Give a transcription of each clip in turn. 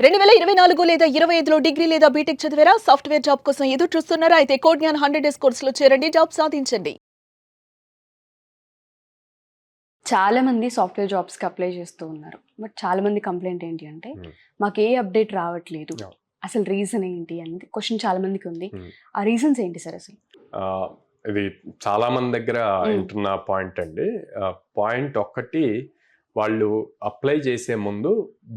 2024 లేదా 25లో డిగ్రీ లేదా బీటెక్ చదివారా? సాఫ్ట్‌వేర్ జాబ్ కోసం ఎదురు చూస్తున్నారా? అయితే కోడ్‌జ్ఞాన్ 100 డేస్ కోర్సులో చేరండి. జాబ్ సాధించండి. చాలా మంది సాఫ్ట్‌వేర్ జాబ్స్‌కి అప్లై చేస్తూ ఉన్నారు. బట్ చాలా మంది కంప్లెయింట్ ఏంటి అంటే, మాకు ఏ అప్డేట్ రావట్లేదు. అసలు రీజన్ ఏంటి అనేది క్వెషన్ చాలా మందికి ఉంది. ఆ రీజన్స్ ఏంటి సార్ అసలు? ఇది చాలా మంది దగ్గర వింటున్న పాయింట్ అండి. పాయింట్ ఒక్కటి, వాళ్ళు అప్లై చేసే ముందు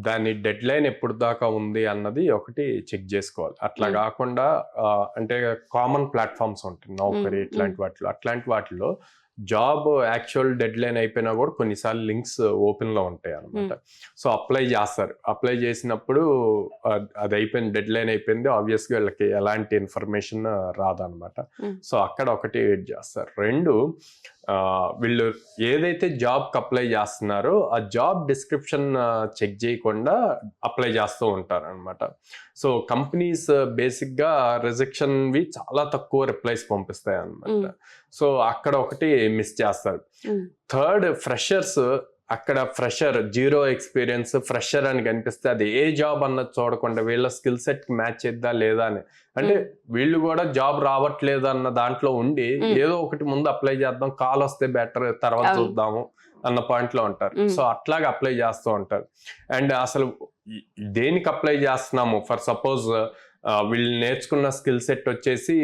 దాని డెడ్ లైన్ ఎప్పుడు దాకా ఉంది అన్నది ఒకటి చెక్ చేసుకోవాలి. అట్లా కాకుండా అంటే కామన్ ప్లాట్ఫామ్స్ ఉంటాయి, నౌకరీ అట్లాంటి వాటిలో జాబ్ యాక్చువల్ డెడ్ లైన్ అయిపోయినా కూడా కొన్నిసార్లు లింక్స్ ఓపెన్లో ఉంటాయి అనమాట. సో అప్లై చేస్తారు. అప్లై చేసినప్పుడు అది అయిపోయింది, డెడ్ లైన్ అయిపోయింది, ఆబ్వియస్గా వీళ్ళకి ఎలాంటి ఇన్ఫర్మేషన్ రాదనమాట. సో అక్కడ ఒకటి వెయిట్ చేస్తారు. రెండు, వీళ్ళు ఏదైతే జాబ్కి అప్లై చేస్తున్నారో ఆ జాబ్ డిస్క్రిప్షన్ చెక్ చేయకుండా అప్లై చేస్తూ ఉంటారు అనమాట. సో కంపెనీస్ బేసిక్గా రిజెక్షన్వి చాలా తక్కువ రిప్లైస్ పంపిస్తాయి అనమాట. సో అక్కడ ఒకటి మిస్ చేస్తారు. Third, freshers. అక్కడ ఫ్రెషర్, జీరో ఎక్స్పీరియన్స్ ఫ్రెషర్ అని కనిపిస్తే అది ఏ జాబ్ అన్నది చూడకుండా వీళ్ళ స్కిల్ సెట్కి మ్యాచ్ చేద్దా లేదా అని, అంటే వీళ్ళు కూడా జాబ్ రావట్లేదు అన్న దాంట్లో ఉండి ఏదో ఒకటి ముందు అప్లై చేద్దాం, కాల్ వస్తే బెటర్, తర్వాత చూద్దాము అన్న పాయింట్లో ఉంటారు. సో అట్లాగే అప్లై చేస్తూ ఉంటారు. అండ్ అసలు దేనికి అప్లై చేస్తున్నాము, ఫర్ సపోజ్ వీళ్ళు నేర్చుకున్న స్కిల్ సెట్ వచ్చేసి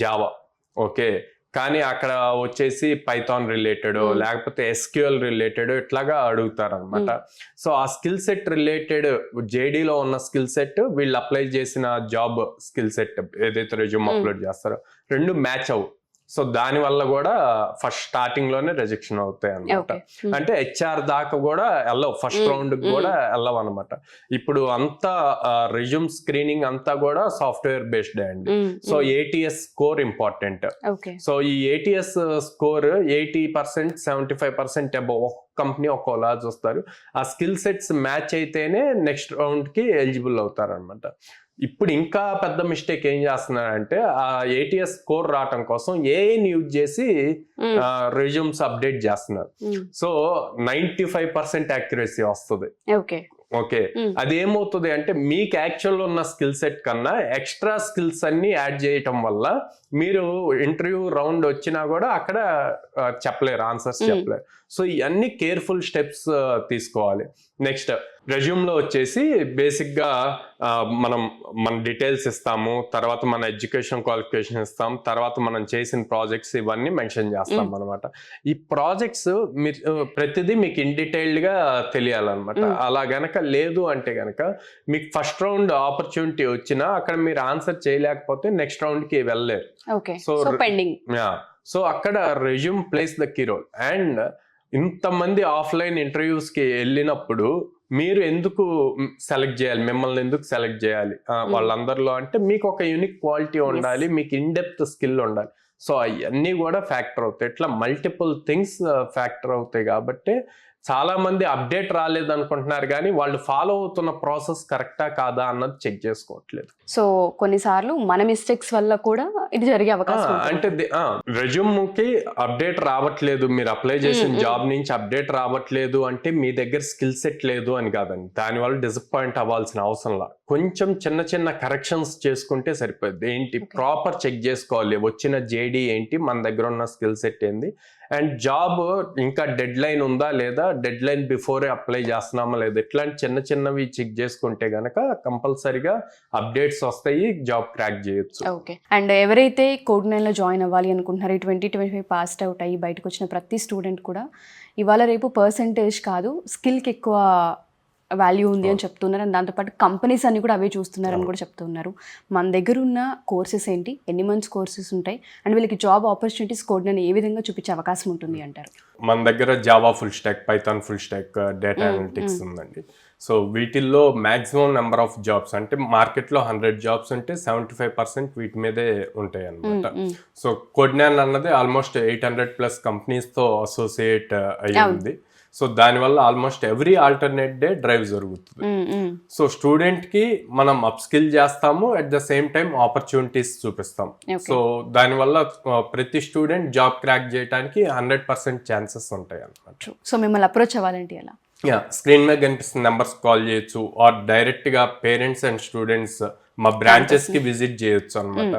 జావా, ఓకే, కానీ అక్కడ వచ్చేసి పైథాన్ రిలేటెడ్ లేకపోతే ఎస్క్యూఎల్ రిలేటెడ్ ఇట్లాగా అడుగుతారు అనమాట. సో ఆ స్కిల్ సెట్ రిలేటెడ్ జేడీలో ఉన్న స్కిల్ సెట్ వీళ్ళు అప్లై చేసిన జాబ్ స్కిల్ సెట్ ఏదైతే రెజ్యూమ్ అప్లోడ్ చేస్తారో రెండు మ్యాచ్ అవ్వు. సో దాని వల్ల కూడా ఫస్ట్ స్టార్టింగ్ లోనే రిజెక్షన్ అవుతాయి అనమాట. అంటే హెచ్ఆర్ దాకా కూడా వెళ్ళవు, ఫస్ట్ రౌండ్ కూడా వెళ్ళవు అనమాట. ఇప్పుడు అంతా రెజ్యూమ్ స్క్రీనింగ్ అంతా కూడా సాఫ్ట్వేర్ బేస్డ్ అండి. So ATS score important. So ఈ ఏటీఎస్ స్కోర్ 80%, 75% అబౌవ్ ఒక కంపెనీ ఒక్కోలా చూస్తారు. ఆ స్కిల్ సెట్స్ మ్యాచ్ అయితేనే నెక్స్ట్ రౌండ్ కి ఎలిజిబుల్ అవుతారు అనమాట. ఇప్పుడు ఇంకా పెద్ద మిస్టేక్ ఏం చేస్తున్నారంటే ఆ ఏటీఎస్ స్కోర్ రావటం కోసం ఏఐని యూజ్ చేసి రెజ్యూమ్స్ అప్డేట్ చేస్తున్నారు. సో 95% యాక్యురసీ వస్తుంది. ఓకే, అది ఏమవుతుంది అంటే మీకు యాక్చువల్ ఉన్న స్కిల్ సెట్ కన్నా ఎక్స్ట్రా స్కిల్స్ అన్ని యాడ్ చేయటం వల్ల మీరు ఇంటర్వ్యూ రౌండ్ వచ్చినా కూడా అక్కడ చెప్పలేరు, ఆన్సర్స్ చెప్పలేరు. సో ఇవన్నీ కేర్ఫుల్ స్టెప్స్ తీసుకోవాలి. నెక్స్ట్, రెజ్యూమ్లో వచ్చేసి బేసిక్గా మన డీటెయిల్స్ ఇస్తాము, తర్వాత మన ఎడ్యుకేషన్ క్వాలిఫికేషన్ ఇస్తాం, తర్వాత మనం చేసిన ప్రాజెక్ట్స్ ఇవన్నీ మెన్షన్ చేస్తాం అనమాట. ఈ ప్రాజెక్ట్స్ మీరు ప్రతిదీ మీకు ఇన్ డీటెయిల్డ్గా తెలియాలన్నమాట. అలా గనక లేదు అంటే గనక మీకు ఫస్ట్ రౌండ్ ఆపర్చునిటీ వచ్చినా అక్కడ మీరు ఆన్సర్ చేయలేకపోతే నెక్స్ట్ రౌండ్కి వెళ్ళలేరు. సో అక్కడ resume plays the key role. And ఇంతమంది ఆఫ్లైన్ ఇంటర్వ్యూస్కి వెళ్ళినప్పుడు మీరు ఎందుకు సెలెక్ట్ చేయాలి, మిమ్మల్ని ఎందుకు సెలెక్ట్ చేయాలి వాళ్ళందరిలో అంటే మీకు ఒక యూనిక్ క్వాలిటీ ఉండాలి, మీకు ఇన్ డెప్త్ స్కిల్ ఉండాలి. సో అవన్నీ కూడా ఫ్యాక్టర్ అవుతాయి. ఇట్లా మల్టిపుల్ థింగ్స్ ఫ్యాక్టర్ అవుతాయి. కాబట్టి చాలా మంది అప్డేట్ రాలేదు అనుకుంటున్నారు, కానీ వాళ్ళు ఫాలో అవుతున్న ప్రాసెస్ కరెక్టా కాదా అన్నది చెక్ చేసుకోవట్లేదు. సో కొన్నిసార్లు మన మిస్టేక్స్ వల్ల కూడా ఇది జరిగే అవకాశం అంటే రెజ్యూమ్ కి అప్డేట్ రావట్లేదు, మీరు అప్లై చేసిన జాబ్ నుంచి అప్డేట్ రావట్లేదు అంటే మీ దగ్గర స్కిల్ సెట్ లేదు అని కాదండి. దానివల్ల డిసప్పాయింట్ అవ్వాల్సిన అవసరం లేదు. కొంచెం చిన్న చిన్న కరెక్షన్స్ చేసుకుంటే సరిపోద్ది. ఏంటి, ప్రాపర్ చెక్ చేసుకోవాలి వచ్చిన జేడీ ఏంటి, మన దగ్గర ఉన్న స్కిల్ సెట్ ఏంది, అండ్ జాబ్ ఇంకా డెడ్ లైన్ ఉందా లేదా, డెడ్ లైన్ బిఫోరే అప్లై చేస్తున్నామా లేదా, ఇట్లాంటి చిన్న చిన్నవి చెక్ చేసుకుంటే గనక కంపల్సరీగా అప్డేట్స్ వస్తాయి, జాబ్ క్రాక్ చేయొచ్చు. ఓకే. అండ్ ఎవరైతే కోడ్9లో జాయిన్ అవ్వాలి అనుకుంటున్నారో 2025 పాస్డ్ అవుట్ అయ్యి బయటకు వచ్చిన ప్రతి స్టూడెంట్ కూడా ఇవాళ రేపు పర్సంటేజ్ కాదు స్కిల్కి ఎక్కువ వాల్యూ ఉంది అని చెప్తున్నారు. అండ్ దాంతోపాటు కంపెనీస్ అన్ని కూడా అవే చూస్తున్నారని కూడా చెప్తున్నారు. మన దగ్గర ఉన్న కోర్సెస్ ఏంటి, ఎన్ని మంత్స్ కోర్సెస్ ఉంటాయి, అండ్ వీళ్ళకి జాబ్ ఆపర్చునిటీస్ కోడ్9 ఏ విధంగా చూపించే అవకాశం ఉంటుంది అంటారు? మన దగ్గర Java full stock, Python full stock, data analytics ఉందండి. సో వీటిల్లో మ్యాక్సిమం నెంబర్ ఆఫ్ జాబ్స్ అంటే మార్కెట్లో 100 జాబ్స్ ఉంటే 75% వీటి మీదే ఉంటాయి అన్నమాట. సో కోడ్9 అన్నది ఆల్మోస్ట్ 800+ కంపెనీస్తో అసోసియేట్ అయ్యింది. సో దానివల్ల almost every alternate day drive జరుగుతుంది. సో స్టూడెంట్ కి మనం అప్ స్కిల్ చేస్తాము, at the same time opportunities చూపిస్తాం. సో దానివల్ల ప్రతి స్టూడెంట్ జాబ్ క్రాక్ చేయడానికి 100% ఛాన్సెస్ ఉంటాయి అన్నమాట. సో మిమ్మల్ని అప్రోచ్ అవ్వాలంటే ఎలా? స్క్రీన్ మీద కనిపిస్తున్న నెంబర్స్ కాల్ చేయొచ్చు ఆర్ డైరెక్ట్ గా పేరెంట్స్ అండ్ స్టూడెంట్స్ మా బ్రాంచెస్ కి విజిట్ చేయొచ్చు అనమాట.